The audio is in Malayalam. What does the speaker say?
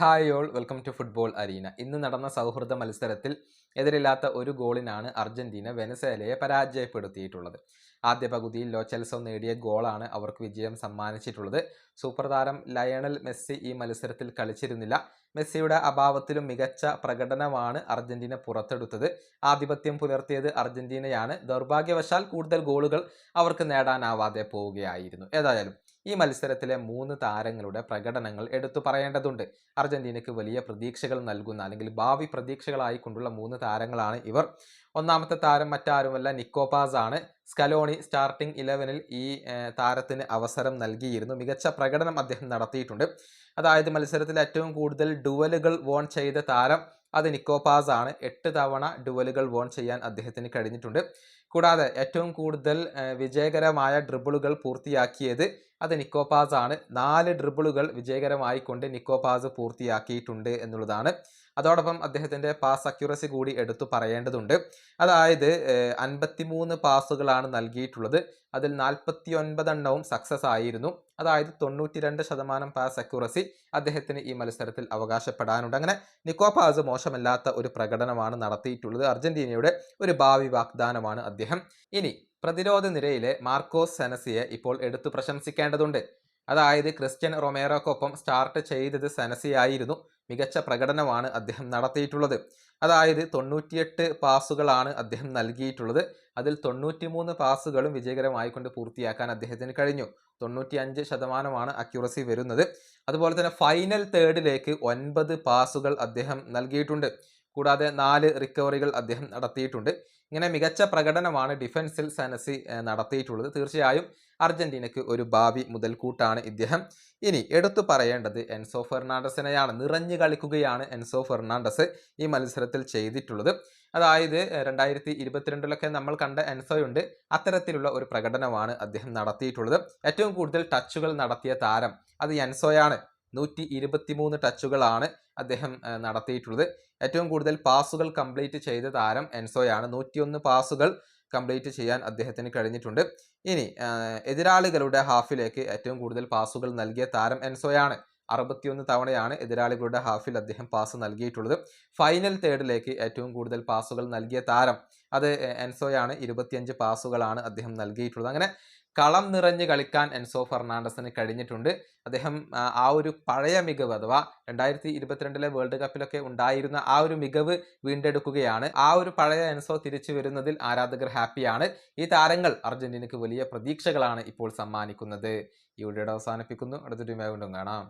Hi all welcome to football arena. ഇന്ന് നടന്ന സൗഹൃദ മത്സരത്തിൽ എതിരില്ലാത്ത ഒരു ഗോളിനാണ് അർജന്റീന വെനസ്വേലയെ പരാജയപ്പെടുത്തിയിട്ടുള്ളത്. ആദ്യ പകുതിയിൽ ലോ ചെൽസോ നേടിയ ഗോളാണ് അവർക്ക് വിജയം സമ്മാനിച്ചിട്ടുള്ളത്. സൂപ്പർ താരം ലയണൽ മെസ്സി ഈ മത്സരത്തിൽ കളിച്ചിരുന്നില്ല. മെസ്സിയുടെ അഭാവത്തിലും മികച്ച പ്രകടനമാണ് അർജന്റീന പുറത്തെടുത്തത്. ആധിപത്യം പുലർത്തിയത് അർജന്റീനയാണ്. ദൗർഭാഗ്യവശാൽ കൂടുതൽ ഗോളുകൾ അവർക്ക് നേടാനാവാതെ പോവുകയായിരുന്നു. ഏതായാലും ഈ മത്സരത്തിലെ 3 താരങ്ങളുടെ പ്രകടനങ്ങൾ എടുത്തു പറയേണ്ടതുണ്ട്. അർജന്റീനയ്ക്ക് വലിയ പ്രതീക്ഷകൾ നൽകുന്ന അല്ലെങ്കിൽ ഭാവി പ്രതീക്ഷകളായിക്കൊണ്ടുള്ള 3 താരങ്ങളാണ് ഇവർ. ഒന്നാമത്തെ താരം മറ്റാരുമല്ല, നിക്കോ പാസ് ആണ്. സ്കലോണി സ്റ്റാർട്ടിംഗ് 11-ൽ ഈ താരത്തിന് അവസരം നൽകിയിരുന്നു. മികച്ച പ്രകടനം അദ്ദേഹം നടത്തിയിട്ടുണ്ട്. അതായത് മത്സരത്തിൽ ഏറ്റവും കൂടുതൽ ഡുവലുകൾ വോൺ ചെയ്ത താരം അത് നിക്കോ പാസ് ആണ്. 8 തവണ ഡുവലുകൾ വോൺ ചെയ്യാൻ അദ്ദേഹത്തിന് കഴിഞ്ഞിട്ടുണ്ട്. കൂടാതെ ഏറ്റവും കൂടുതൽ വിജയകരമായ ഡ്രിബിളുകൾ പൂർത്തിയാക്കിയത് അത് നിക്കോ പാസ് ആണ്. 4 ഡ്രിബിളുകൾ വിജയകരമായിക്കൊണ്ട് നിക്കോ പാസ് പൂർത്തിയാക്കിയിട്ടുണ്ട് എന്നുള്ളതാണ്. അതോടൊപ്പം അദ്ദേഹത്തിൻ്റെ പാസ് അക്യുറസി കൂടി എടുത്തു പറയേണ്ടതുണ്ട്. അതായത് 53 പാസുകളാണ് നൽകിയിട്ടുള്ളത്. അതിൽ 49 എണ്ണവും സക്സസ് ആയിരുന്നു. അതായത് 92% പാസ് അക്യുറസി അദ്ദേഹത്തിന് ഈ മത്സരത്തിൽ അവകാശപ്പെടാനുണ്ട്. അങ്ങനെ നിക്കോ പാസ് മോശമല്ലാത്ത ഒരു പ്രകടനമാണ് നടത്തിയിട്ടുള്ളത്. അർജന്റീനയുടെ ഒരു ഭാവി വാഗ്ദാനമാണ് അദ്ദേഹം. ഇനി പ്രതിരോധ നിരയിലെ മാർക്കോസ് സെനസിയെ ഇപ്പോൾ എടുത്തു പ്രശംസിക്കേണ്ടതുണ്ട്. അതായത് ക്രിസ്ത്യൻ റൊമേറോക്കൊപ്പം സ്റ്റാർട്ട് ചെയ്തത് സെനസിയായിരുന്നു. മികച്ച പ്രകടനമാണ് അദ്ദേഹം നടത്തിയിട്ടുള്ളത്. അതായത് 98 പാസുകളാണ് അദ്ദേഹം നൽകിയിട്ടുള്ളത്. അതിൽ 93 പാസുകളും വിജയകരമായിക്കൊണ്ട് പൂർത്തിയാക്കാൻ അദ്ദേഹത്തിന് കഴിഞ്ഞു. 95% അക്യുറസി വരുന്നത്. അതുപോലെ തന്നെ ഫൈനൽ തേർഡിലേക്ക് 9 പാസുകൾ അദ്ദേഹം നൽകിയിട്ടുണ്ട്. കൂടാതെ 4 റിക്കവറികൾ അദ്ദേഹം നടത്തിയിട്ടുണ്ട്. ഇങ്ങനെ മികച്ച പ്രകടനമാണ് ഡിഫൻസിൽ സെനസി നടത്തിയിട്ടുള്ളത്. തീർച്ചയായും അർജന്റീനയ്ക്ക് ഒരു ഭാവി മുതൽക്കൂട്ടാണ് ഇദ്ദേഹം. ഇനി എടുത്തു പറയേണ്ടത് എൻസോ ഫെർണാണ്ടസിനെയാണ്. നിറഞ്ഞു കളിക്കുകയാണ് എൻസോ ഫെർണാണ്ടസ് ഈ മത്സരത്തിൽ ചെയ്തിട്ടുള്ളത്. അതായത് 2022-ലൊക്കെ നമ്മൾ കണ്ട എൻസോയുണ്ട്, അത്തരത്തിലുള്ള ഒരു പ്രകടനമാണ് അദ്ദേഹം നടത്തിയിട്ടുള്ളത്. ഏറ്റവും കൂടുതൽ ടച്ചുകൾ നടത്തിയ താരം അത് എൻസോയാണ്. 123 ടച്ചുകളാണ് അദ്ദേഹം നടത്തിയിട്ടുള്ളത്. ഏറ്റവും കൂടുതൽ പാസുകൾ കംപ്ലീറ്റ് ചെയ്ത താരം എൻസോയാണ്. 101 പാസുകൾ കംപ്ലീറ്റ് ചെയ്യാൻ അദ്ദേഹത്തിന് കഴിഞ്ഞിട്ടുണ്ട്. ഇനി എതിരാളികളുടെ ഹാഫിലേക്ക് ഏറ്റവും കൂടുതൽ പാസുകൾ നൽകിയ താരം എൻസോയാണ്. 61 തവണയാണ് എതിരാളികളുടെ ഹാഫിൽ അദ്ദേഹം പാസ് നൽകിയിട്ടുള്ളത്. ഫൈനൽ തേർഡിലേക്ക് ഏറ്റവും കൂടുതൽ പാസുകൾ നൽകിയ താരം അത് എൻസോയാണ്. 25 പാസുകളാണ് അദ്ദേഹം നൽകിയിട്ടുള്ളത്. അങ്ങനെ കളം നിറഞ്ഞ് കളിക്കാൻ എൻസോ ഫെർണാണ്ടസിന് കഴിഞ്ഞിട്ടുണ്ട്. അദ്ദേഹം ആ ഒരു പഴയ മികവ്, അഥവാ 2022-ലെ വേൾഡ് കപ്പിലൊക്കെ ഉണ്ടായിരുന്ന ആ ഒരു മികവ് വീണ്ടെടുക്കുകയാണ്. ആ ഒരു പഴയ എൻസോ തിരിച്ചു വരുന്നതിൽ ആരാധകർ ഹാപ്പിയാണ്. ഈ താരങ്ങൾ അർജന്റീനയ്ക്ക് വലിയ പ്രതീക്ഷകളാണ് ഇപ്പോൾ സമ്മാനിക്കുന്നത്. ഈ വീഡിയോ അവസാനിപ്പിക്കുന്നു. അടുത്തൊരു വീണ്ടും കാണാം.